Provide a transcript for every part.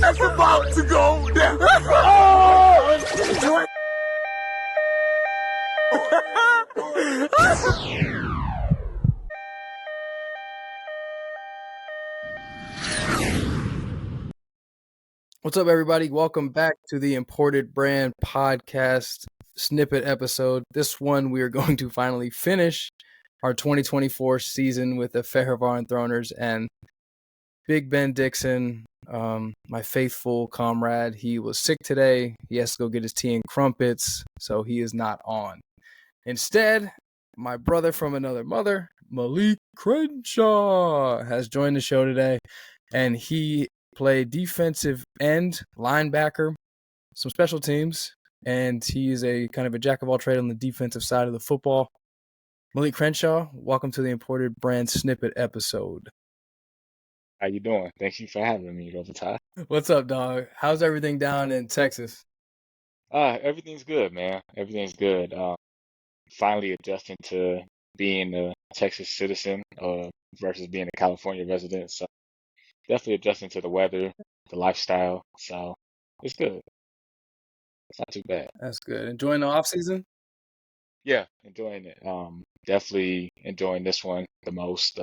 It's about to go down. Oh! What's up, everybody? Welcome back to the Imported Brand Podcast Snippet episode. This one, we are going to finally finish our 2024 season with the Szekesferhervar Throners and Big Ben Dixon, my faithful comrade. He was sick today. He has to go get his tea and crumpets, so he is not on. Instead, my brother from another mother, Malik Crenshaw, has joined the show today, and he played defensive end, linebacker, some special teams, and he is a kind of a jack of all trades on the defensive side of the football. Malik Crenshaw, welcome to the Imported Brand Snippet episode. How you doing? Thank you for having me, Robotai. What's up, dog? How's everything down in Texas? Everything's good, man. Everything's good. Finally adjusting to being a Texas citizen versus being a California resident. So definitely adjusting to the weather, the lifestyle. So it's good. It's not too bad. That's good. Enjoying the off season? Yeah, enjoying it. Definitely enjoying this one the most.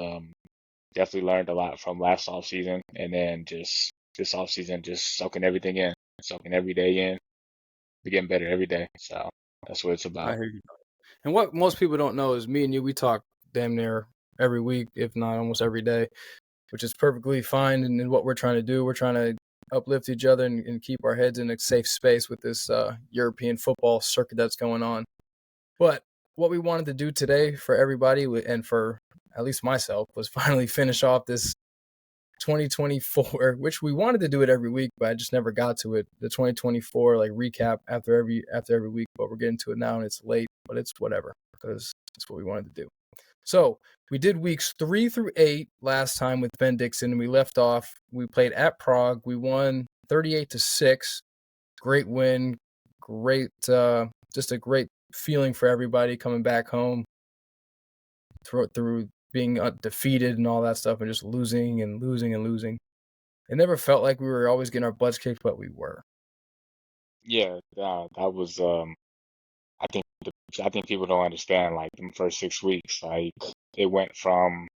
Definitely learned a lot from last off season, and then just this off season, just soaking everything in, soaking every day in, getting better every day. So that's what it's about. I hear you. And what most people don't know is me and you, we talk damn near every week, if not almost every day, which is perfectly fine. And what we're trying to do, we're trying to uplift each other and keep our heads in a safe space with this European football circuit that's going on. But what we wanted to do today for everybody and for at least myself was finally finish off this 2024, which we wanted to do it every week, but I just never got to it. The 2024 like recap after every week, but we're getting to it now and it's late, but it's whatever because that's what we wanted to do. So we did weeks 3 through 8 last time with Ben Dixon, and we left off. We played at Prague. We won 38-6. Great win. Great, just a great feeling for everybody coming back home through being defeated and all that stuff and just losing and losing and losing. It never felt like we were always getting our butts kicked, but we were. Yeah, that was I think people don't understand like the first 6 weeks. Like it went from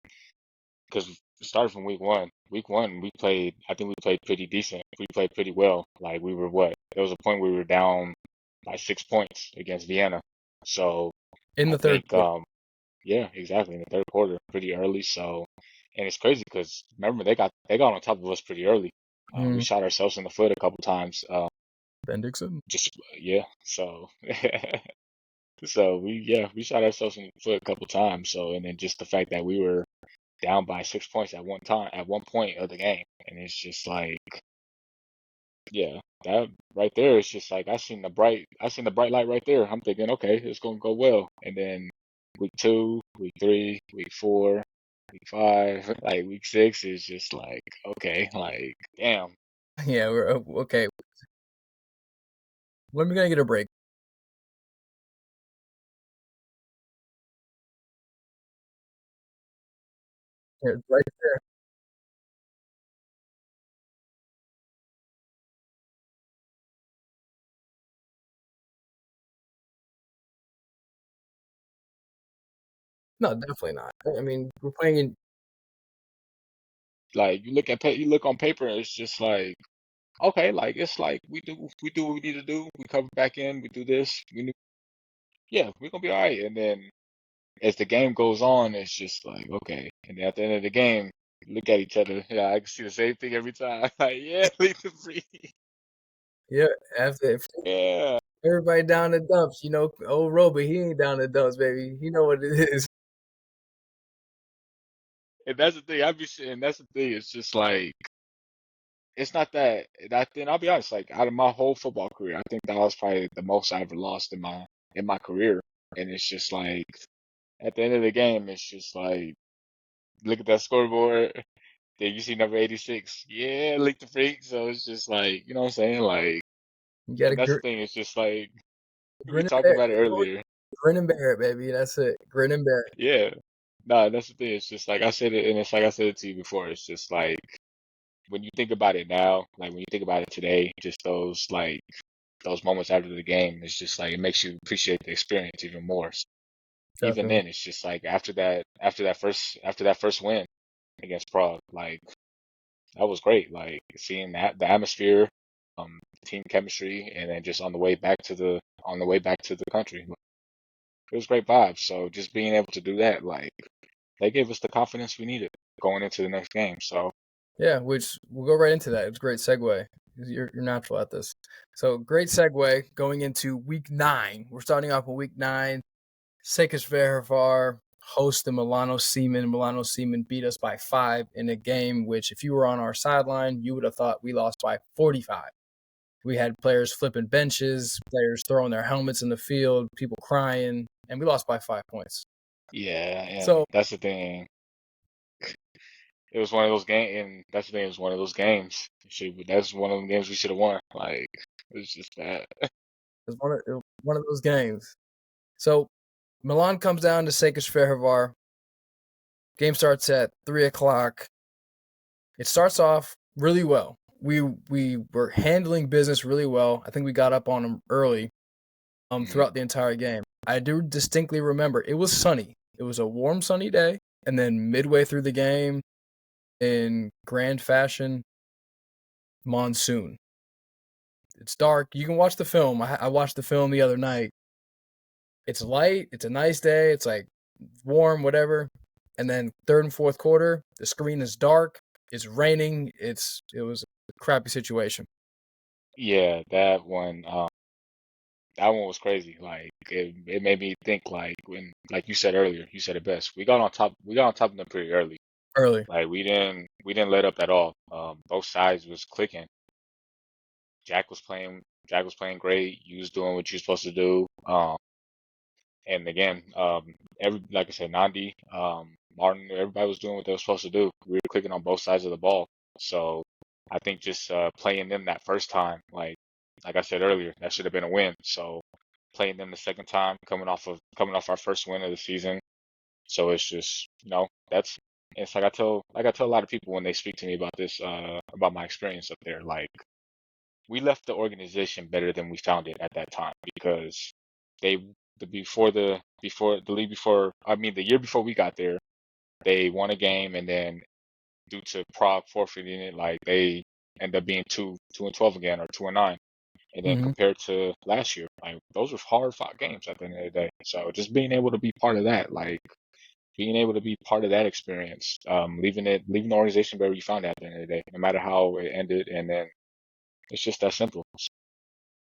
because it started from week one. Week one I think we played pretty decent. We played pretty well. Like we were there was a point where we were down by 6 points against Vienna. So In the I third think quarter. yeah, exactly, in the third quarter, pretty early. So and it's crazy because remember they got on top of us pretty early. We shot ourselves in the foot a couple times. Ben Dixon. Yeah. So so we shot ourselves in the foot a couple times. So and then just the fact that we were down by 6 points at one point of the game, and it's just like yeah, that right there is just like I seen the bright light right there. I'm thinking okay, it's gonna go well, and then week 2, week 3, week 4, week 5, like week 6 is just like okay, like damn. Yeah, we're okay. When are we gonna get a break? Here, right there. No, definitely not. I mean, we're playing in. Like you look on paper, it's just like okay, like it's like we do what we need to do. We cover back in, we do this. Yeah, we're gonna be all right. And then as the game goes on, it's just like okay. And then at the end of the game, look at each other. Yeah, I can see the same thing every time. Like yeah, leave the free. Yeah, if Yeah, everybody down the dumps, old Roby, he ain't down the dumps, baby. He know what it is. and that's the thing. I be saying that's the thing. It's just like it's not that. That then I'll be honest. Like out of my whole football career, I think that was probably the most I ever lost in my career. And it's just like at the end of the game, it's just like look at that scoreboard. Then you see number 86. Yeah, lick the freak. So it's just like, you know what I'm saying? Like, You gotta and that's the thing. It's just like we grin and talked bear it. about it earlier. Grin and bear it, baby. That's it. Grin and bear it. Yeah. Nah, that's the thing. It's just like I said it, and it's like I said it to you before. It's just like when you think about it now, like when you think about it today, just those moments after the game, it's just like it makes you appreciate the experience even more. So even Definitely. then, it's just like after that first win against Prague, like that was great. Like seeing that the atmosphere, team chemistry, and then just on the way back to the country, it was great vibes. So just being able to do that, like they gave us the confidence we needed going into the next game. So Yeah, which we'll go right into that. It's a great segue. You're natural at this. So great segue going into week 9. We're starting off with week 9. Szekesferhervar host the Milano Seamen. Milano Seamen beat us by 5 in a game which, if you were on our sideline, you would have thought we lost by 45. We had players flipping benches, players throwing their helmets in the field, people crying, and we lost by 5 points. yeah, and So that's the thing. It was one of those games, and that's the thing. It was one of those games. That's one of the games we should have won. Like it was just bad. it was one of those games. So Milan comes down to Szekesferhervar. Game starts at 3 o'clock. It starts off really well. We were handling business really well. I think we got up on them early Mhm. throughout the entire game. I do distinctly remember it was sunny. It was a warm, sunny day. And then midway through the game, in grand fashion, monsoon. It's dark. You can watch the film. I watched the film the other night. It's light. It's a nice day. It's like warm, whatever. And then third and fourth quarter, the screen is dark. It's raining. It was a crappy situation. Yeah, that one was crazy. Like it made me think like when like you said earlier, you said it best. We got on top of them pretty early. Early. Like we didn't let up at all. Both sides was clicking. Jack was playing great. You was doing what you're supposed to do. And again, every like I said, Nandi, Martin, everybody was doing what they were supposed to do. We were clicking on both sides of the ball. So I think just playing them that first time, like I said earlier, that should have been a win. So playing them the second time, coming off our first win of the season. So it's just that's it's like I tell a lot of people when they speak to me about this about my experience up there, like we left the organization better than we found it at that time because they before the league before I mean the year before we got there, they won a game and then due to Prague forfeiting it, like they end up being 2-12 again or 2-9. And then Mm-hmm. compared to last year, like those were hard fought games at the end of the day. So just being able to be part of that, like being able to be part of that experience, leaving the organization where you found it at the end of the day, no matter how it ended, and then it's just that simple.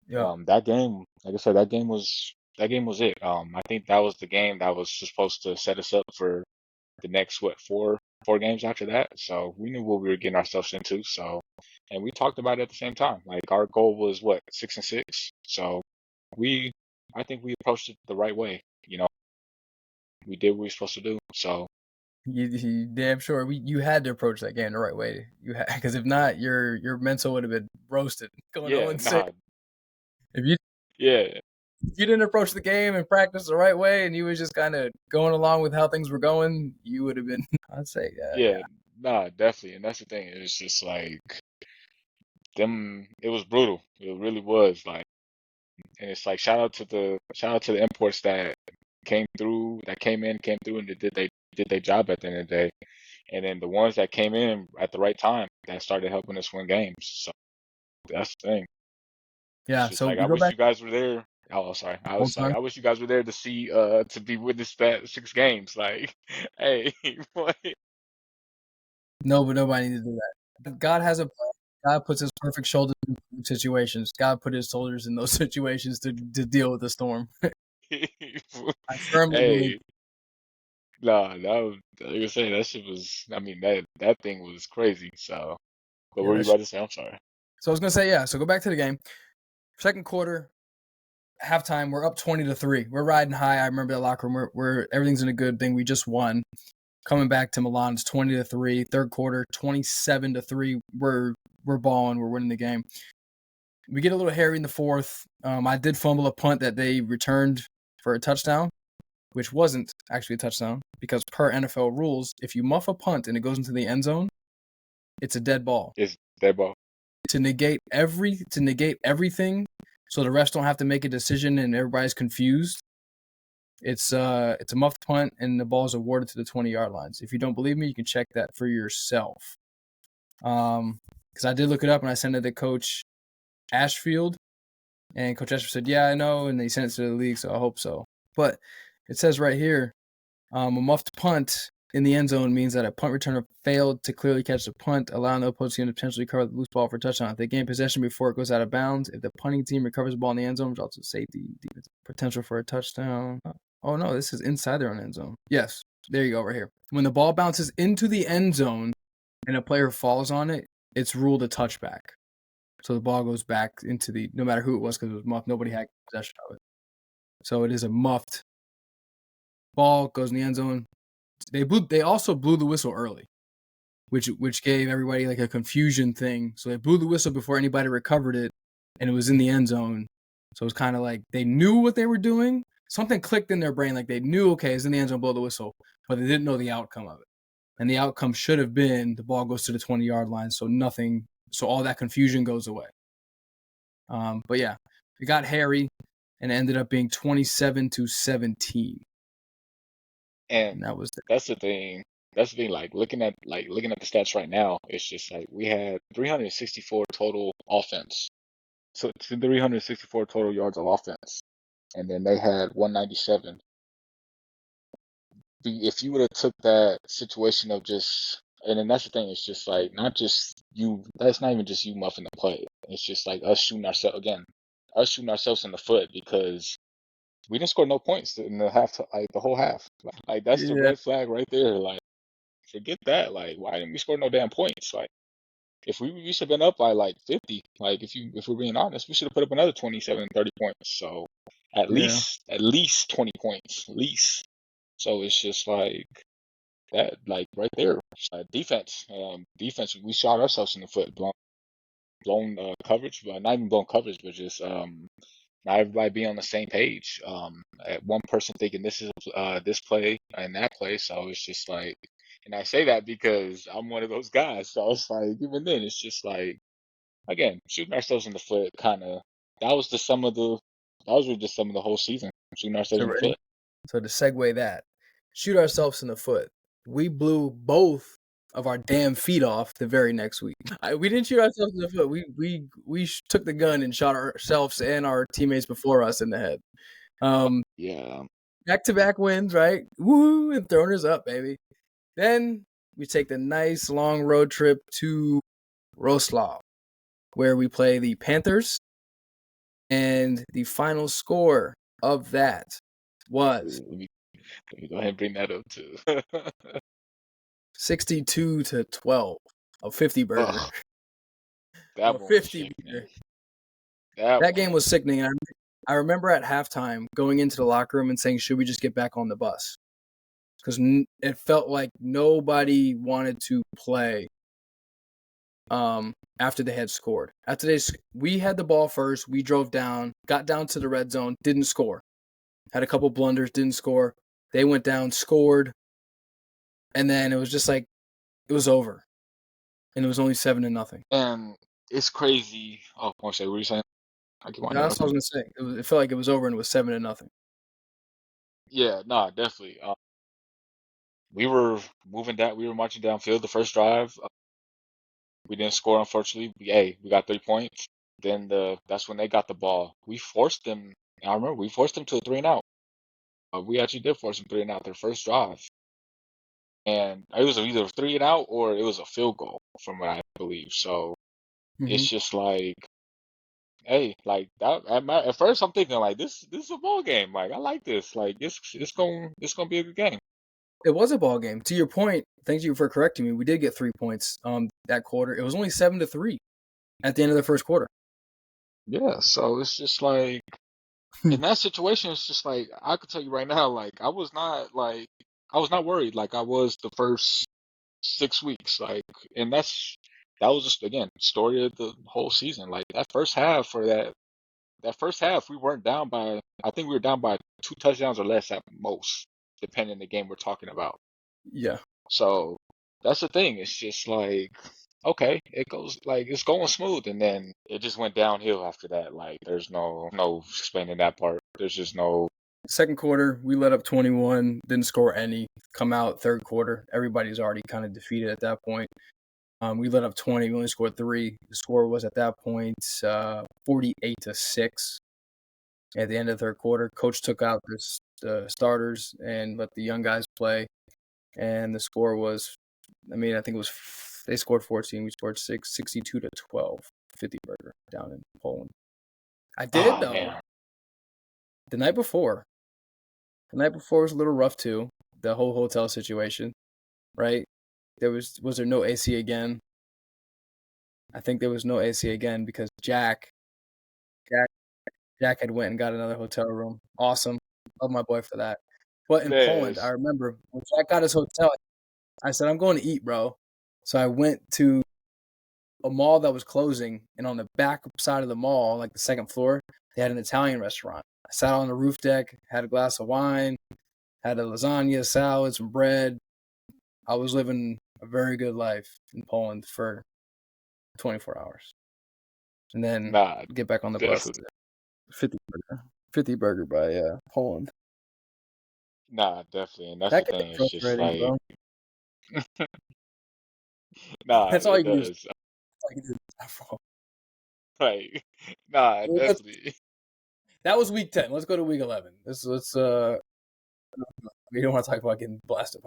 Yeah. That game, like I said, that game was it. I think that was the game that was supposed to set us up for the next four games after that. So we knew what we were getting ourselves into. So, and we talked about it at the same time. Like our goal was what 6-6. So we, I think we approached it the right way. We did what we were supposed to do. So You damn sure you had to approach that game the right way. You had, because if not, your mental would have been roasted, going yeah, 0-6. nah, If you yeah, didn't approach the game and practice the right way, and you was just kind of going along with how things were going, you would have been. I'd say, yeah, yeah. nah, definitely. And that's the thing. It was just like them. It was brutal. It really was like. And it's like shout out to the imports that came through, and they did their job at the end of the day. And then the ones that came in at the right time that started helping us win games. So that's the thing. It's Yeah. just So like I we go wish back you guys were there. Oh, sorry. I whole was like, time. I wish you guys were there to see to be witness that 6 games. Like, hey, boy. No, but nobody needs to do that. God has a plan. God puts his perfect shoulders in situations. God put his shoulders in those situations to deal with the storm. I firmly believe. Hey, nah, that was like I say, that shit was I mean that thing was crazy. So what Yeah, were you about to say? I'm sorry. so I was gonna say, yeah. So go back to the game. Second quarter, halftime, we're up 20-3. We're riding high. I remember the locker room. We're everything's in a good thing. We just won. Coming back to Milan, it's 20-3. Third quarter, 27-3. We're balling. We're winning the game. We get a little hairy in the fourth. I did fumble a punt that they returned for a touchdown, which wasn't actually a touchdown because per NFL rules, if you muff a punt and it goes into the end zone, It's a dead ball. It's their ball. To negate everything, so the refs don't have to make a decision and everybody's confused. It's a muffed punt and the ball is awarded to the 20-yard lines. If you don't believe me, you can check that for yourself. Because I did look it up and I sent it to Coach Ashfield, and Coach Ashfield said, "Yeah, I know," and they sent it to the league, so I hope so. But it says right here, a muffed punt in the end zone means that a punt returner failed to clearly catch the punt, allowing the opposing team to potentially recover the loose ball for a touchdown. If they gain possession before it goes out of bounds, if the punting team recovers the ball in the end zone, results in safety, potential for a touchdown. Oh no, this is inside their own end zone. Yes, there you go, right here. When the ball bounces into the end zone and a player falls on it, it's ruled a touchback. So the ball goes back into no matter who it was, because it was muffed. Nobody had possession of it. So it is a muffed ball, goes in the end zone. They also blew the whistle early, which gave everybody like a confusion thing. So they blew the whistle before anybody recovered it, and it was in the end zone. So it was kind of like they knew what they were doing. Something clicked in their brain, like they knew, okay, it's in the end zone, blow the whistle, but they didn't know the outcome of it. And the outcome should have been the ball goes to the 20-yard line, so all that confusion goes away. But yeah, it got hairy, and it ended up being 27-17. And that was that's the thing. That's the thing. Like looking at the stats right now, it's just like we had 364 total offense. So it's 364 total yards of offense, and then they had 197. If you would have took that situation of just, and then that's the thing. It's just like not just you. That's not even just you muffing the play. It's just like us shooting ourselves in the foot, because we didn't score no points in the half, like the whole half. Like that's the red flag right there. Like forget that. Like why didn't we score no damn points? Like if we should have been up by like 50. Like if we're being honest, we should have put up another 27, 30 points. So at least 20 points, at least. So it's just like that, like right there. Defense, we shot ourselves in the foot, blown coverage, but not even blown coverage, but just not everybody being on the same page. At one person thinking this is this play and that play, so it's just like, and I say that because I'm one of those guys. So it's like even then, it's just like again shooting ourselves in the foot. Kind of that was really just some of the whole season, shooting ourselves in the foot. So to segue that, shoot ourselves in the foot. We blew both of our damn feet off the very next week. We didn't shoot ourselves in the foot. We took the gun and shot ourselves and our teammates before us in the head. Yeah. Back-to-back wins, right? Woo! And throwing us up, baby. Then we take the nice long road trip to Wrocław, where we play the Panthers. And the final score of that was... Let me go ahead and bring that up too. 62-12. A 50 burger. That a 50 burger. That game was sickening. I remember at halftime going into the locker room and saying, should we just get back on the bus? Because it felt like nobody wanted to play after they had scored. We had the ball first. We drove down, got down to the red zone, didn't score. Had a couple blunders, didn't score. They went down, scored. And then it was just like, it was over. And it was only 7-0. And it's crazy. Oh, what were you saying? That's what I was going to say. It felt like it was over and it was 7-0. Yeah, nah, definitely. We were moving down. We were marching downfield the first drive. We didn't score, unfortunately. We got 3 points. Then that's when they got the ball. We forced them. I remember we forced them to a 3-and-out. We actually did force them 3-and-out their first drive. And it was either a 3-and-out or it was a field goal, from what I believe. So it's just like, hey, like that. At first, I'm thinking like this is a ball game. Like I like this. Like it's gonna be a good game. It was a ball game. To your point, thank you for correcting me. We did get 3 points that quarter. It was only 7-3 at the end of the first quarter. Yeah, so it's just like in that situation, it's just like I could tell you right now, like I was not worried like I was the first 6 weeks. Like, and that was just again story of the whole season. Like that first half we weren't down by, I think we were down by 2 touchdowns or less at most, depending on the game we're talking about. Yeah. So that's the thing. It's just like okay, it goes like it's going smooth, and then it just went downhill after that. Like there's no explaining that part. There's just no. Second quarter, we let up 21, didn't score any. Come out third quarter, everybody's already kind of defeated at that point. We let up 20, we only scored 3. The score was at that point 48-6. At the end of the third quarter, coach took out the starters and let the young guys play, and the score was, I think it was, they scored 14, we scored 6, 62-12, 50 burger down in Poland. I did, Oh though, man, the night before. The night before was a little rough, too, the whole hotel situation, right? Was there no AC again? I think there was no AC again because Jack had went and got another hotel room. Awesome. Love my boy for that. But in Poland, I yes, remember when Jack got his hotel, I said, I'm going to eat, bro. So I went to a mall that was closing, and on the back side of the mall, like the second floor, they had an Italian restaurant. I sat on the roof deck, had a glass of wine, had a lasagna, salad, some bread. I was living a very good life in Poland for 24 hours. And then nah, get back on the bus to definitely, 50 burger. 50 burger by Poland. nah, definitely, and that's That the could be thing. It's just frustrating, like, bro. nah, That's all it you can do. does. That's all you can do. Like, nah, definitely. That was week 10. Let's go to week 11. Let's we don't want to talk about getting blasted.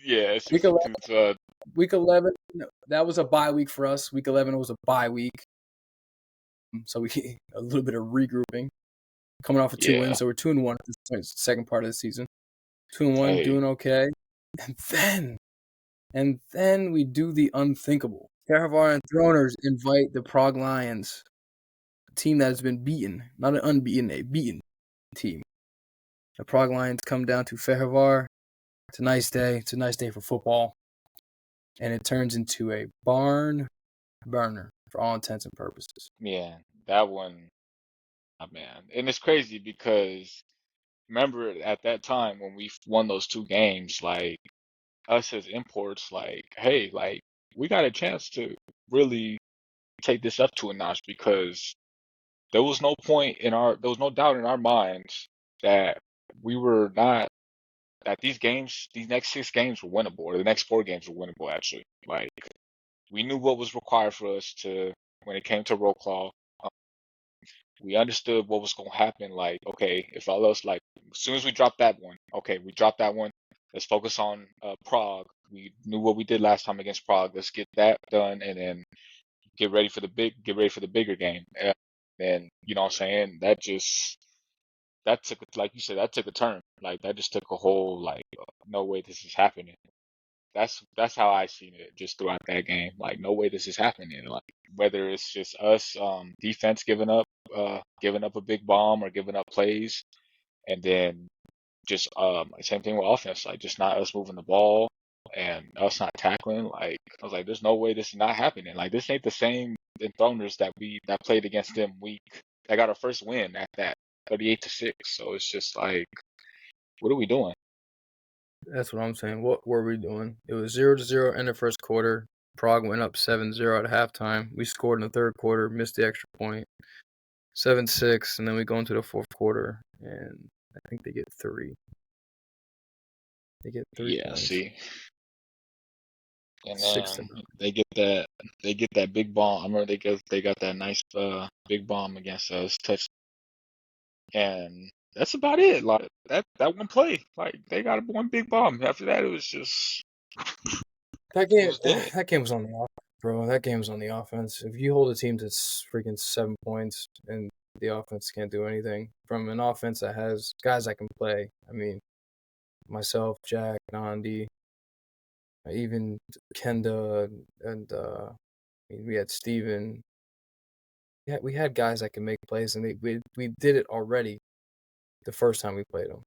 Yeah, Week 11, 62 to week 11, no, that was a bye week for us. Week 11 was a bye week. So we a little bit of regrouping. Coming off of 2 yeah. wins, so we're 2-1 at this point, second part of the season. 2-1, Hey, doing okay. And then we do the unthinkable. Ferhervar and Throners invite the Prague Lions, a team that has been beaten, not an unbeaten, a beaten team. The Prague Lions come down to Ferhervar. It's a nice day. It's a nice day for football. And it turns into a barn burner for all intents and purposes. man, that one, oh, man. And it's crazy because remember at that time when we won those 2 games, like us as imports, like, hey, like we got a chance to really take this up to a notch because there was no doubt in our minds that we were not, that these next 6 games were winnable, or the next 4 games were winnable, actually. Like, we knew what was required for us to, when it came to roll call. We understood what was going to happen. Like, okay, if all else, like, as soon as we dropped that one, okay, we dropped that one. Let's focus on Prague. We knew what we did last time against Prague. Let's get that done, and then get ready for the bigger game. And you know what I'm saying? That took, like you said, that took a turn. Like that just took a whole, like, no way this is happening. That's how I seen it just throughout that game. Like, no way this is happening. Like, whether it's just us defense giving up a big bomb or giving up plays, and then just same thing with offense, like just not us moving the ball and us not tackling. Like, I was like, there's no way this is not happening. Like, this ain't the same Throners that played against them week that got our first win at that 38-6. So it's just like, what are we doing? That's what I'm saying. What were we doing? It was 0-0 in the first quarter. Prague went up 7-0 at halftime. We scored in the third quarter, missed the extra point. 7-6, and then we go into the fourth quarter, and I think they get 3. They get 3 Yeah, points. see. And 6 to then 9. they get that big bomb. I remember they got that nice big bomb against us, touch, and that's about it. Like that one play, like they got one big bomb. After that, it was just, That it game, was dead. that game was on the offense, bro. That game was on the offense. If you hold a team to freaking 7 points and the offense can't do anything from an offense that has guys that can play, I mean, myself, Jack, Nandi, even Kenda, and we had Steven. Yeah, we had guys that can make plays, and we did it already the first time we played them.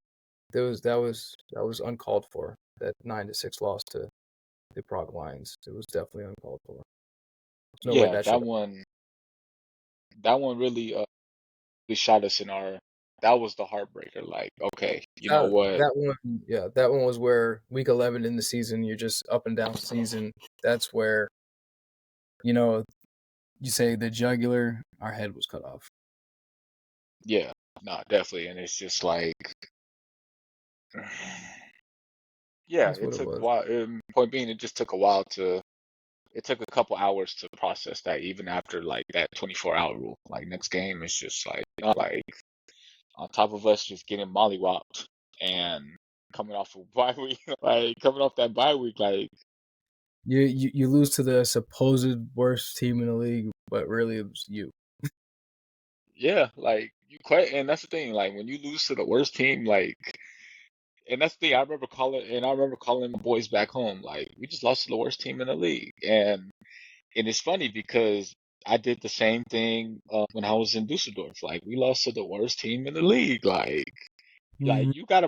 That was uncalled for. That 9-6 loss to the Prague Lions. It was definitely uncalled for. There's no way Yeah, that should. that one really shot us in our. That was the heartbreaker. Like, okay, you know what? That one was where week 11 in the season, you're just up and down season. That's where you know, you say the jugular, our head was cut off. Yeah, no, definitely. And it's just like, yeah, That's it what it took a was. while. Point being, it just took a while to. It took a couple hours to process that, even after like that 24-hour rule. Like next game, it's just like, like on top of us just getting mollywopped and coming off a bye week, like coming off that bye week, like You lose to the supposed worst team in the league, but really it was you. yeah, like you quite, and that's the thing, like when you lose to the worst team, like, and that's the thing I remember calling my boys back home, like we just lost to the worst team in the league, and it's funny because I did the same thing when I was in Dusseldorf, like we lost to the worst team in the league, like Mhm. you gotta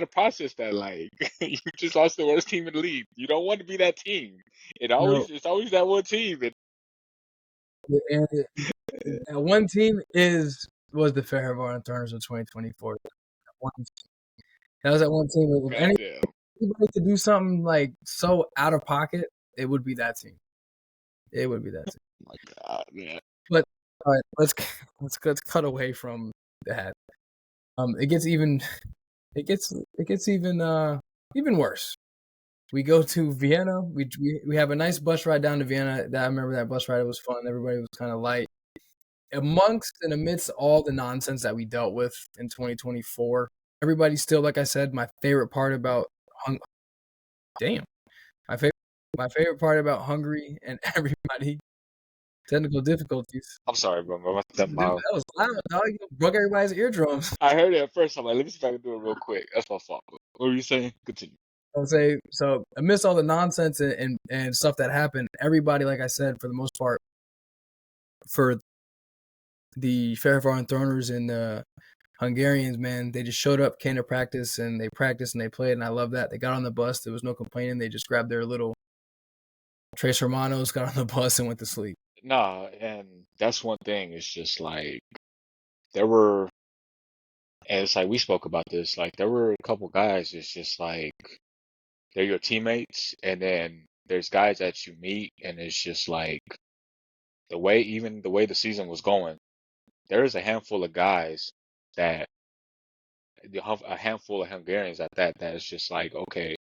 process that. Like you just lost the worst team in the league. You don't want to be that team. No, It's always that one team. and that one team was the Fairhaven Thorns of 2024. That was that one team. If Goddamn. anybody could do something like so out of pocket, it would be that team. It would be that team. My God, man. But all right, let's cut away from that. It gets even even worse. We go to Vienna. We have a nice bus ride down to Vienna. I remember that bus ride. It was fun. Everybody was kind of light. Amongst and amidst all the nonsense that we dealt with in 2024, everybody still, like I said, my favorite part about damn, my favorite my favorite part about Hungary and everybody technical difficulties. I'm sorry, bro. Dude, that was loud, dog. You broke everybody's eardrums. I heard it at first. I'm like, let me see if I can do it real quick. That's my fault. What were you saying? Continue. I'll say so. Amidst all the nonsense and stuff that happened, everybody, like I said, for the most part, for the Fairhaven Throners and the Hungarians, man, they just showed up, came to practice, and they practiced and they played, and I love that. They got on the bus. There was no complaining. They just grabbed their little Tres Hermanos, got on the bus, and went to sleep. Nah, and that's one thing. It's just like there were, and it's like we spoke about this. Like there were a couple guys. It's just like they're your teammates, and then there's guys that you meet, and it's just like even the way the season was going, there is a handful of guys that a handful of Hungarians at that is just like, okay,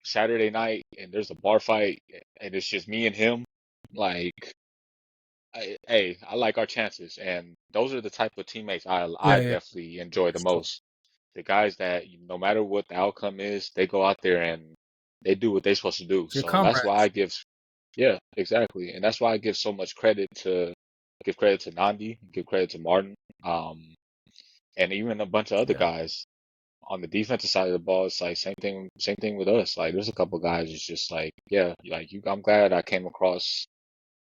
Saturday night and there's a bar fight and it's just me and him. Like, hey, I like our chances, and those are the type of teammates I Yeah, yeah, definitely enjoy the sure. most. The guys that no matter what the outcome is, they go out there and they do what they're supposed to do. Your So that's why comrades. I give, yeah, exactly, and that's why I give so much credit to give credit to Nandi, give credit to Martin, um, and even a bunch of other Yeah. guys on the defensive side of the ball. It's like same thing with us. Like there's a couple guys. It's just like, yeah, like you. I'm glad I came across.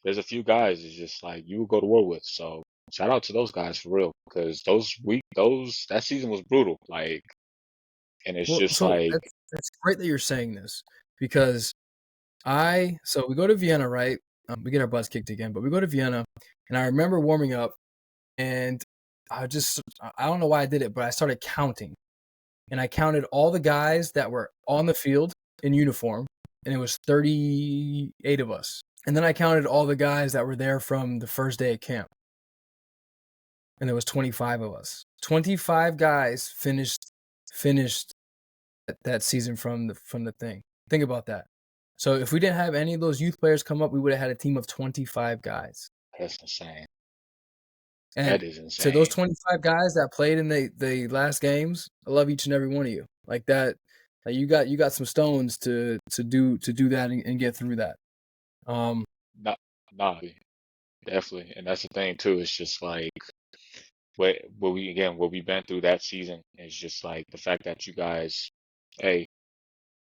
There's a few guys. It's just like you would go to war with. So shout out to those guys for real, because that season was brutal. Like, and it's Well, just so like, that's great that you're saying this because so we go to Vienna, right? We get our butts kicked again, but we go to Vienna, and I remember warming up, and I don't know why I did it, but I started counting, and I counted all the guys that were on the field in uniform, and it was 38 of us. And then I counted all the guys that were there from the first day of camp, and there was 25 of us. 25 guys finished that season from the thing. Think about that. So if we didn't have any of those youth players come up, we would have had a team of 25 guys. that's insane. And That is to those insane. 25 guys that played in the last games, I love each and every one of you. Like that, like you got some stones to do that and get through that. Um, Not, nah, definitely. And that's the thing too. It's just like what we've been through that season is just like the fact that you guys, hey,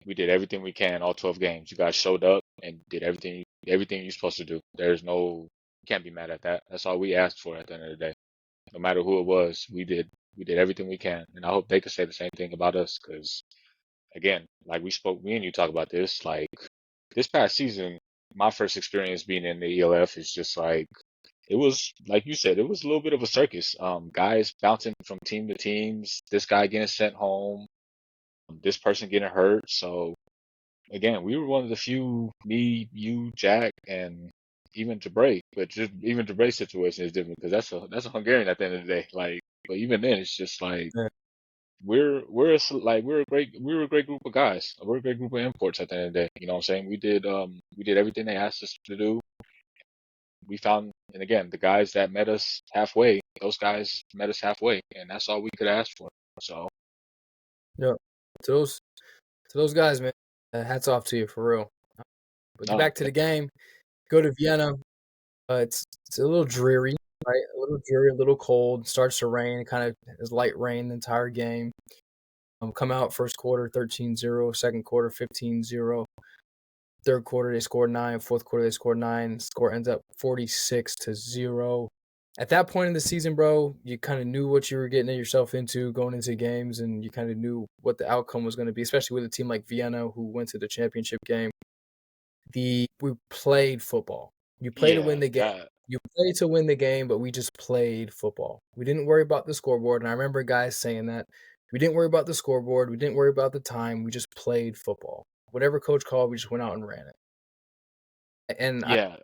we did everything we can, all 12 games. You guys showed up and did everything you're supposed to do. You can't be mad at that. That's all we asked for at the end of the day. No matter who it was, we did everything we can. And I hope they could say the same thing about us, because again, like me and you talk about this, like this past season, my first experience being in the ELF is just like, it was like you said, it was a little bit of a circus. Guys bouncing from team to teams, this guy getting sent home, this person getting hurt. So again, we were one of the few, me, you, Jack, and even Jabre, but just even Jabre's situation is different because that's a Hungarian at the end of the day. Like, but even then, it's just like Yeah. we were a great group of guys. We're a great group of imports at the end of the day. You know what I'm saying? We did everything they asked us to do. We found, and again, the guys that met us halfway, those guys met us halfway, and that's all we could ask for. So Yeah. To those guys, man. Hats off to you for real. But get no, back to the game. Go to Vienna. It's a little dreary, right? A little dreary, a little cold. Starts to rain. It kind of is light rain the entire game. Come out first quarter 13-0, second quarter 15-0. Third quarter they scored 9, fourth quarter they scored 9. Score ends up 46-0. At that point in the season, bro, you kind of knew what you were getting yourself into going into games, and you kind of knew what the outcome was going to be, especially with a team like Vienna who went to the championship game. We played football. You play to win yeah, the game. that You play to win the game, but we just played football. We didn't worry about the scoreboard, and I remember guys saying that. We didn't worry about the scoreboard. We didn't worry about the time. We just played football. Whatever coach called, we just went out and ran it. yeah,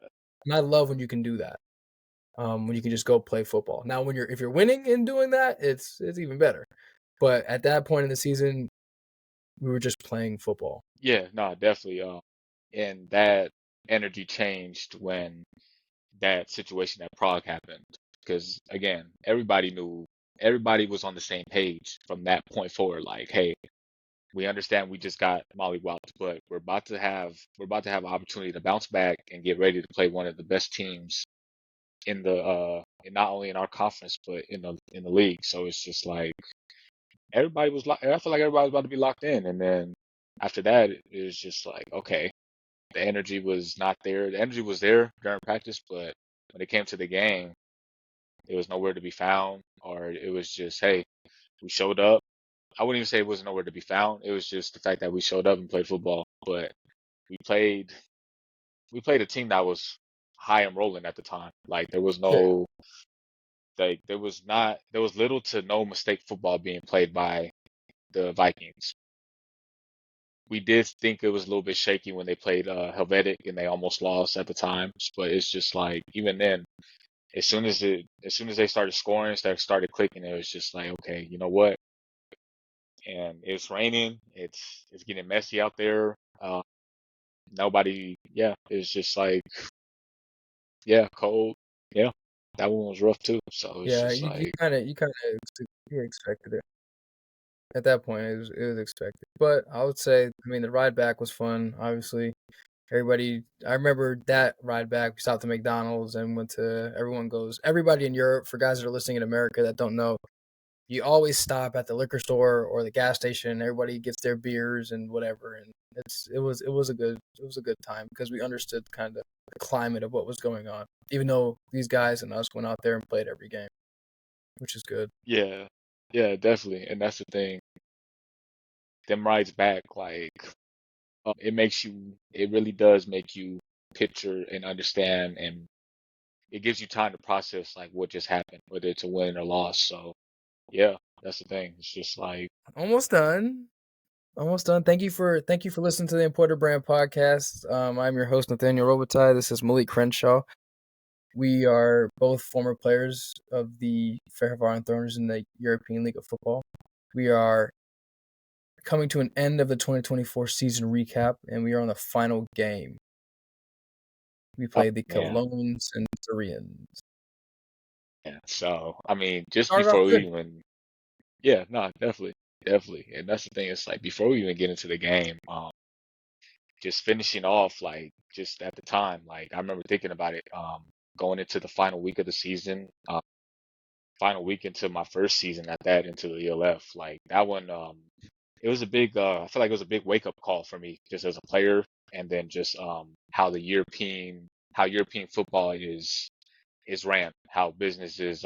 And I love when you can do that. When you can just go play football. Now, if you're winning and doing that, it's even better. But at that point in the season, we were just playing football. yeah, no, definitely. And that energy changed when that situation at Prague happened. Because again, everybody was on the same page from that point forward. Like, hey, we understand we just got mollywopped, but we're about to have an opportunity to bounce back and get ready to play one of the best teams in the not only in our conference but in the league. So it's just like I feel like everybody was about to be locked in, and then after that it was just like okay, the energy was not there. The energy was there during practice, but when it came to the game, it was nowhere to be found, or it was just hey, we showed up. I wouldn't even say it was nowhere to be found. It was just the fact that we showed up and played football, but we played we played a team that was high and rolling at the time. Like there was Yeah. no like there was little to no mistake football being played by the Vikings. We did think it was a little bit shaky when they played Helvetic and they almost lost at the time, but it's just like even then, as soon as they started scoring, started clicking, it was just like okay, you know what? And it's raining, it's getting messy out there. Nobody, yeah, it's just like yeah, cold. Yeah, that one was rough too. So it's Yeah, just you like kind of you expected it. At that point, it was expected. But I would say, I mean, the ride back was fun. Obviously, I remember that ride back. We stopped at McDonald's and went to. Everybody in Europe, for guys that are listening in America that don't know, you always stop at the liquor store or the gas station. Everybody gets their beers and whatever, and it was a good time because we understood kind of the climate of what was going on. Even though these guys and us went out there and played every game, which is good. yeah, yeah, definitely. And that's the thing. Them rides back, like it really does make you picture and understand, and it gives you time to process like what just happened, whether it's a win or loss. So yeah, that's the thing. It's just like Almost done. Almost done. Thank you for listening to the Importer Brand Podcast. I'm your host Nathaniel Robitaille. This is Malik Crenshaw. We are both former players of the Fairhavar Thorns in the European League of Football. We are coming to an end of the 2024 season recap, and we are on the final game. We oh played the man, Cologne Centurions. yeah. So I mean, just Started off before good. we even yeah, no, definitely, definitely. And that's the thing. It's like before we even get into the game, just finishing off like just at the time, like I remember thinking about it, going into the final week of the season, final week into my first season at that into the ELF, like that one, it was a big, I feel like it was a big wake up call for me just as a player, and then just how European football is ran, how business is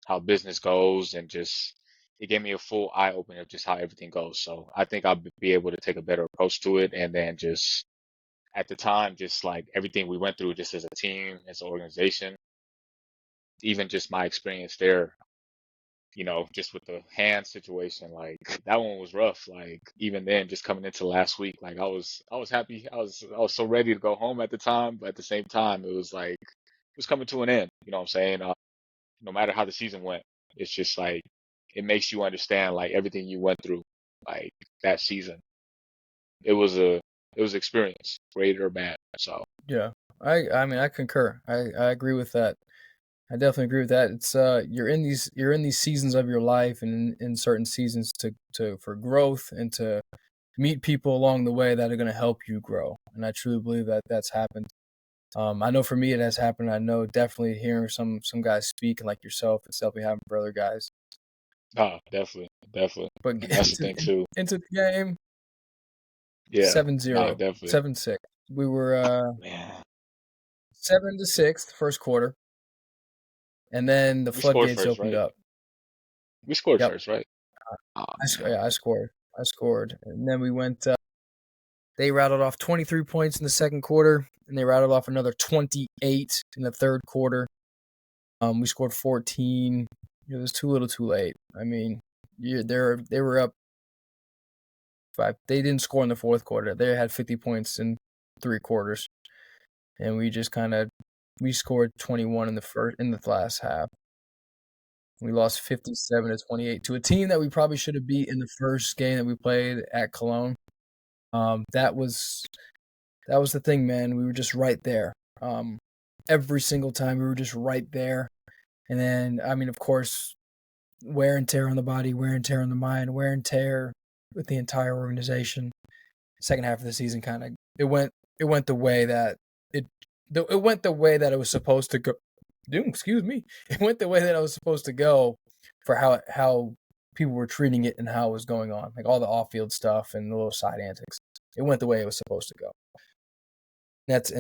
how business goes, and just it gave me a full eye opener of just how everything goes. So I think I'll be able to take a better approach to it, and then just at the time, just like everything we went through, just as a team, as an organization, even just my experience there, just with the hand situation, like that one was rough. Like even then, just coming into last week, like I was happy. I was so ready to go home at the time, but at the same time, it was like it was coming to an end. You know what I'm saying? No matter how the season went, it's just like it makes you understand like everything you went through, like that season. It was experience, great or bad. So Yeah, I mean I concur. I agree with that. I definitely agree with that. It's you're in these seasons of your life and in certain seasons to for growth and to meet people along the way that are going to help you grow. And I truly believe that that's happened. I know for me it has happened. I know definitely hearing some guys speak like yourself, it's definitely happened for other guys. definitely, definitely, But and that's the thing too. into the game, Yeah, 7-0, definitely. 7-6. We were Man, 7-6 the first quarter, and then the we scored floodgates first, opened right? up. We scored Yep, first, right? Oh man, yeah, I scored. I scored, and then we went. They rattled off 23 points in the second quarter, and they rattled off another 28 in the third quarter. We scored 14. It was too little, too late. I mean, they were up 5. They didn't score in the fourth quarter. They had 50 points in 3 quarters, and we scored 21 in the last half. We lost 57-28 to a team that we probably should have beat in the first game that we played at Cologne. That was the thing, man. We were just right there. Every single time we were just right there. And then, I mean, of course, wear and tear on the body, wear and tear on the mind, wear and tear with the entire organization. Second half of the season, it went the way that it went the way that it was supposed to go. Excuse me. It went the way that it was supposed to go for how people were treating it and how it was going on, like all the off field stuff and the little side antics. It went the way it was supposed to go. That's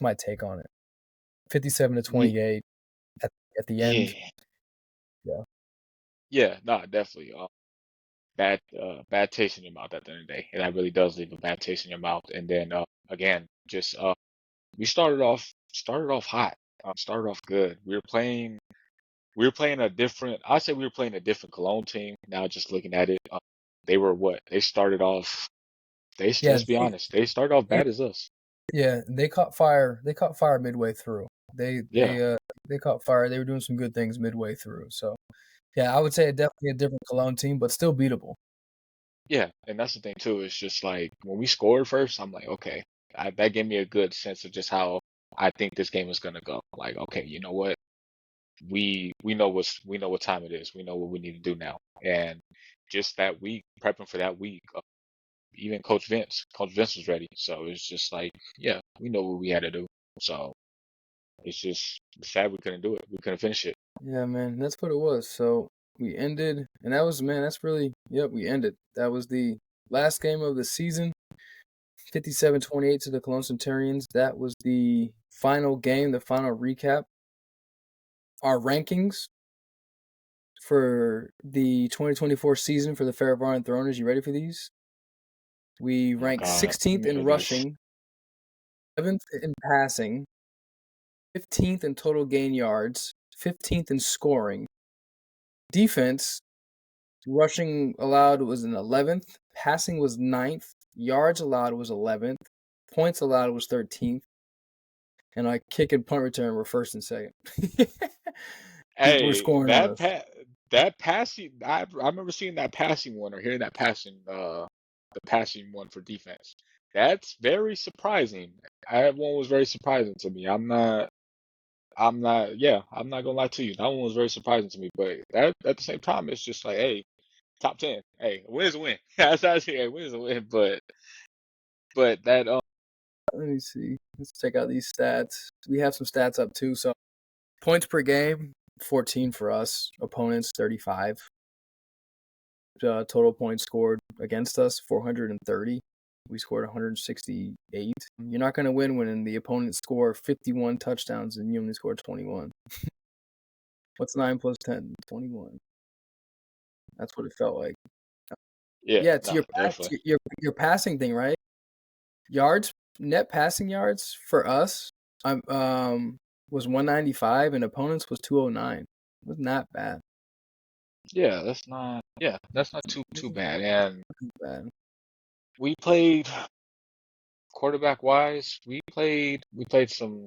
my take on it. 57-28 at the end. yeah, Yeah. yeah, no, definitely. Bad taste in your mouth at the end of the day, and that really does leave a bad taste in your mouth. And then again, just we started off hot, started off good. We were playing a different. I say we were playing a different Cologne team. Now just looking at it, they were what they started off. Yeah, Let's be honest, they started off they bad as us. they caught fire. They caught fire midway through. Yeah, They caught fire. They were doing some good things midway through. So yeah, I would say definitely a different Cologne team, but still beatable. yeah, and that's the thing too. It's just like when we scored first, I'm like, okay, that gave me a good sense of just how I think this game is gonna go. Like, okay, you know what? We know what time it is. We know what we need to do now. And just that week, prepping for that week, even Coach Vince was ready. So it's just like, yeah, we know what we had to do. So it's just sad we couldn't do it. We couldn't finish it. Yeah, man, that's what it was. So we ended, and that was, man, that's really, yep, we ended. That was the last game of the season. 57-28 to the Cologne Centurions. That was the final game, the final recap. Our rankings for the 2024 season for the Ferrovar and Throners. You ready for these? We Oh ranked God, let 16th me in hear this. rushing, 7th in passing, 15th in total gain yards, 15th in scoring. Defense, rushing allowed was an 11th, passing was 9th, yards allowed was 11th, points allowed was 13th, and our kick and punt return were first and second. People were Hey, scoring on us. that passing, I remember seeing that passing one or hearing that passing, the passing one for defense. That's very surprising. That one was very surprising to me. Yeah, I'm not gonna lie to you. That one was very surprising to me. But that, at the same time, it's just like, hey, top 10. Hey, a win is a win. That's how I say, hey, win is a win. But that Let me see. Let's check out these stats. We have some stats up too. So points per game, 14 for us. Opponents, 35. Total points scored against us, 430. We scored 168. You're not going to win when the opponents score 51 touchdowns and you only score 21. What's 9 plus 10? 21. That's what it felt like. yeah, Yeah, to no, definitely. your passing thing, right? Yards, net passing yards for us, was 195 and opponents was 209. It was not bad. That's not too bad. And Man, we played quarterback wise, we played some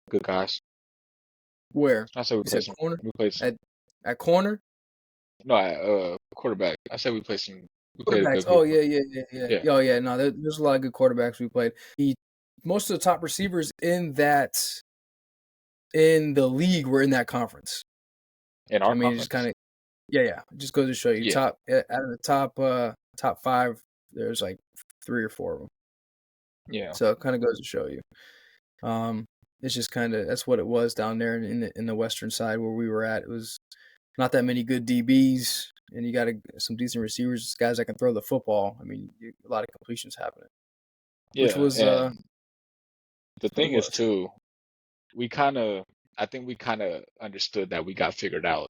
good guys. where I said we you played said some corner we played some at corner no quarterback. I said we played a quarterbacks. good Oh group of yeah. yeah. Oh yeah. No, there's a lot of good quarterbacks we played. Most of the top receivers in the league were in that conference. In So our I mean, it just kind conference. of yeah. It just goes to show you Yeah. out of the top five, there's like 3 or 4 of them. Yeah. So it kind of goes to show you. Um, it's just kind of that's what it was down there in the western side where we were at. It was not that many good DBs, and you got some decent receivers, guys that can throw the football. I mean, a lot of completions happening, which Yeah. was And the what it thing is was. too, we kind of I think we kind of understood that we got figured out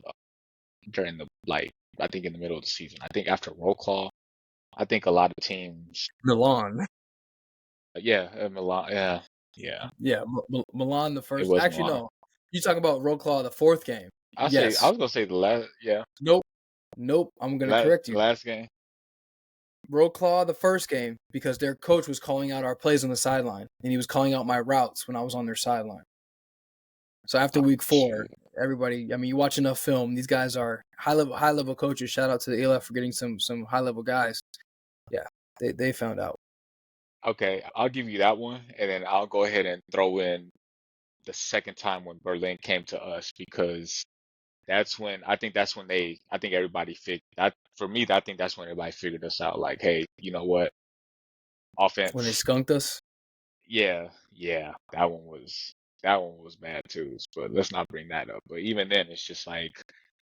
during the like I think in the middle of the season. I think after roll call, I think a lot of teams, Milan, yeah, Milan, yeah, yeah, Milan the it first. was Actually, Milan. no, you talk about Roll Claw the fourth game. I Yes, was gonna say the last, yeah, nope, nope. I'm gonna correct the you. last game. Roll Claw the first game because their coach was calling out our plays on the sideline, and he was calling out my routes when I was on their sideline. So after Oh, week 4, shoot. everybody, I mean, you watch enough film, these guys are high level coaches. Shout out to the ELF for getting some high level guys. Yeah, they found out. Okay, I'll give you that one, and then I'll go ahead and throw in the second time when Berlin came to us because that's when I think everybody figured that for me, I think that's when everybody figured us out. Like, hey, you know what? When they Offense, skunked us. yeah, that one was bad too. But let's not bring that up. But even then, it's just like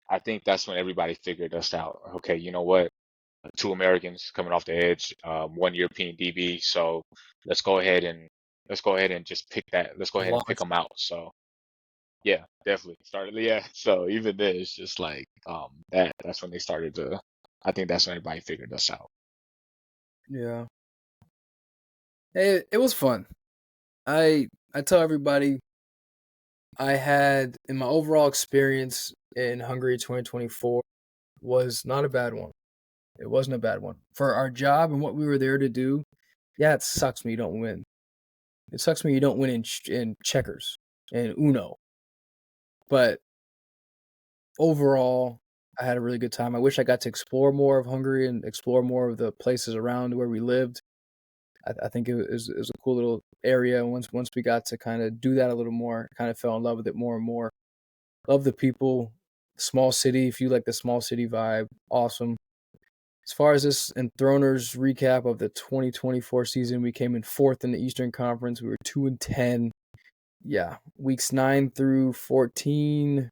I think that's when everybody figured us out. Okay, you know what? 2 Americans coming off the edge, 1 European DB. So let's go ahead and let's go ahead and just pick that. Let's go ahead and pick Launch. them out. So yeah, definitely started. Yeah. So even then, it's just like that's when they started to. I think that's when everybody figured us out. Yeah. Hey, it was fun. I tell everybody I had in my overall experience in Hungary 2024 was not a bad one. It wasn't a bad one. For our job and what we were there to do, yeah, it sucks when you don't win. It sucks when you don't win in checkers and Uno. But overall, I had a really good time. I wish I got to explore more of Hungary and explore more of the places around where we lived. I think it was a cool little area. Once we got to kind of do that a little more, kind of fell in love with it more and more. Love the people, small city. If you like the small city vibe, awesome. As far as this Enthroners recap of the 2024 season, we came in 4th in the Eastern Conference. We were 2-10. Yeah, weeks 9 through 14,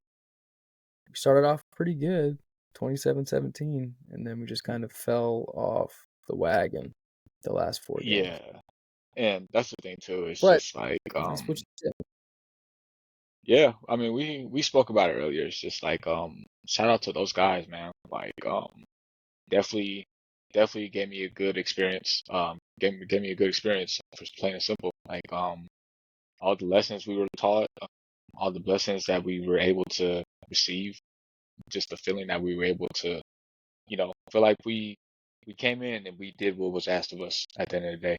we started off pretty good, 27-17, and then we just kind of fell off the wagon the last 4 games. Yeah, and that's the thing too. It's But just like that's what you said. yeah. I mean, we spoke about it earlier. It's just like shout out to those guys, man. Like definitely definitely gave me a good experience. Gave me a good experience for plain and simple. Like all the lessons we were taught, all the blessings that we were able to receive, just the feeling that we were able to, feel like we came in and we did what was asked of us at the end of the day,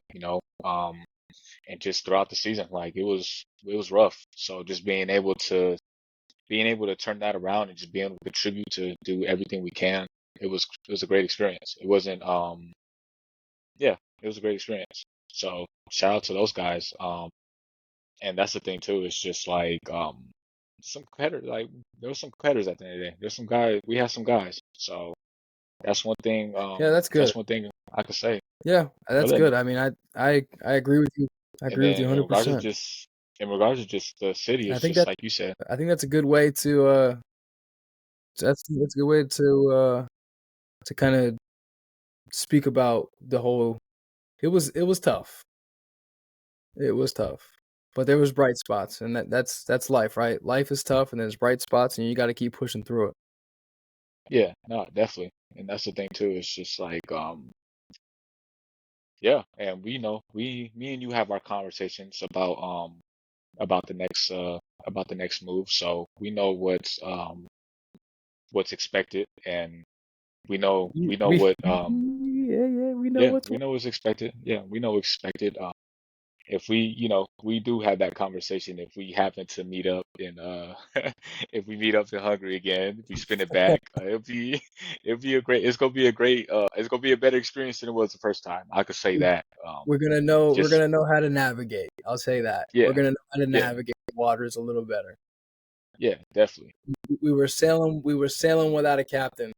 and just throughout the season, like it was rough. So just being able to turn that around and just being able to contribute to do everything we can, it was a great experience. It wasn't yeah, it was a great experience. So shout out to those guys. And that's the thing too. It's just like some competitors. Like there were some competitors at the end of the day. There's some guys. We have some guys. So that's one thing. Yeah, that's good. That's one thing I could say. Yeah, that's Other than good. I mean, I agree with you. I and agree with you then 100%. in regards to just the city, I it's think just that like you said. I think that's a good way to that's a good way to kind of speak about the whole. It was tough. It was tough, but there was bright spots, and that's life, right? Life is tough, and there's bright spots, and you got to keep pushing through it. Yeah, no, definitely. And that's the thing too. It's just like yeah, and me and you have our conversations about the next move. So we know what's expected, and we know We, what we know what's we know what's expected. Yeah, we know what's expected. If we, we do have that conversation, if we happen to meet up in if we meet up in Hungary again, we spin it back, it's gonna be a better experience than it was the first time. I could say that. we're Just gonna know how to navigate. I'll say that. We're yeah, gonna know how to yeah, navigate the waters a little better. yeah, definitely. We were sailing without a captain.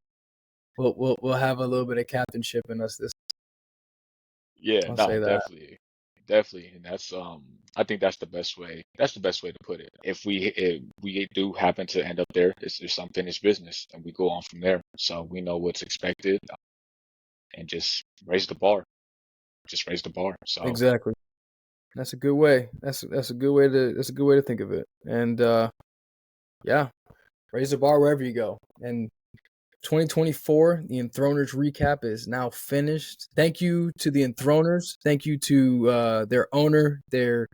We'll have a little bit of captainship in us this. Yeah, I'll no, say that. definitely. Definitely. And that's I think that's the best way. That's the best way to put it. If we do happen to end up there, it's unfinished business and we go on from there. So we know what's expected and just raise the bar. Just raise the bar. So Exactly. That's a good way. That's a good way to think of it. And yeah, raise the bar wherever you go. And 2024, the Enthroners recap is now finished. Thank you to the Enthroners. Thank you to their owner, their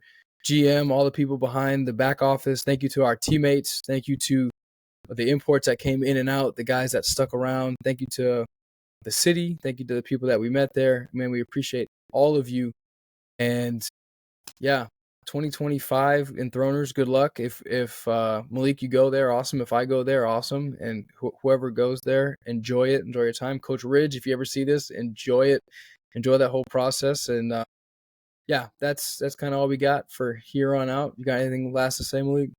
GM, all the people behind the back office. Thank you to our teammates. Thank you to the imports that came in and out, the guys that stuck around. Thank you to the city. Thank you to the people that we met there. Man, we appreciate all of you. And yeah, 2025 Enthroners, good luck. If Malik, you go there, awesome. If I go there, awesome. And whoever goes there, enjoy it. Enjoy your time. Coach Ridge, if you ever see this, enjoy it. Enjoy that whole process. And yeah, that's kind of all we got for here on out. You got anything last to say, Malik?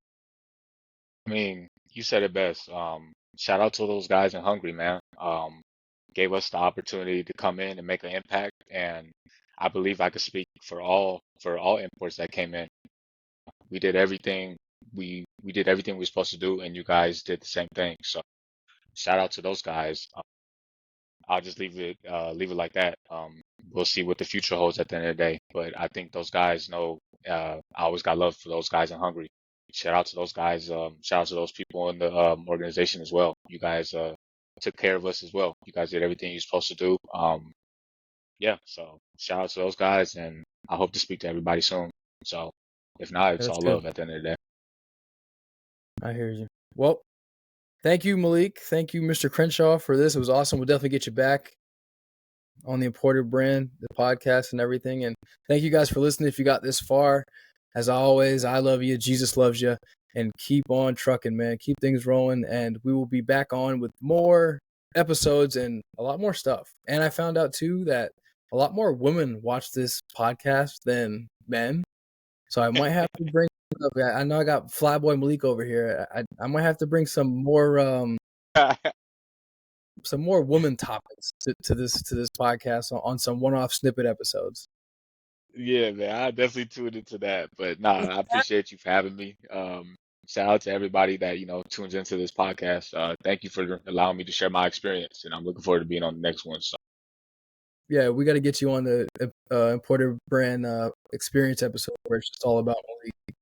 I mean, you said it best. Shout out to those guys in Hungary, man. Gave us the opportunity to come in and make an impact, and I believe I could speak for all imports that came in. We did everything we did everything we were supposed to do, and you guys did the same thing. So shout out to those guys. I'll just leave it like that. We'll see what the future holds at the end of the day. But I think those guys know. I always got love for those guys in Hungary. Shout out to those guys. Shout out to those people in the organization as well. You guys took care of us as well. You guys did everything you're supposed to do. Yeah. So shout out to those guys, and I hope to speak to everybody soon. So if not, it's That's all good. love at the end of the day. I hear you. Well, thank you, Malik. Thank you, Mr. Crenshaw, for this. It was awesome. We'll definitely get you back on the Imported Brand, the podcast, and everything. And thank you guys for listening. If you got this far, as always, I love you. Jesus loves you. And keep on trucking, man. Keep things rolling. And we will be back on with more episodes and a lot more stuff. And I found out, too, that a lot more women watch this podcast than men. So I might have to bring up. I know I got Flyboy Malik over here. I might have to bring some more woman topics to this podcast on some one-off snippet episodes. Yeah, man, I definitely tuned into that. But nah, I appreciate you for having me. Shout out to everybody that, tunes into this podcast. Thank you for allowing me to share my experience, and I'm looking forward to being on the next one. So Yeah, we got to get you on the Imported Brand experience episode where it's just all about Malik.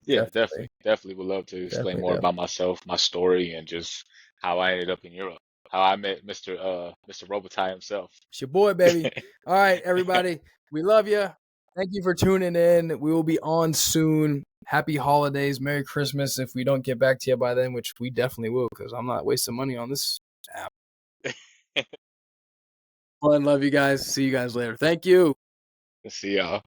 yeah, Definitely, definitely would love to explain more definitely. about myself, my story, and just how I ended up in Europe, how I met Mr. Robitaille himself. It's your boy, baby. All right, everybody. We love you. Thank you for tuning in. We will be on soon. Happy holidays. Merry Christmas. If we don't get back to you by then, which we definitely will, because I'm not wasting money on this app. Fun. Love you guys. See you guys later. Thank you. See y'all.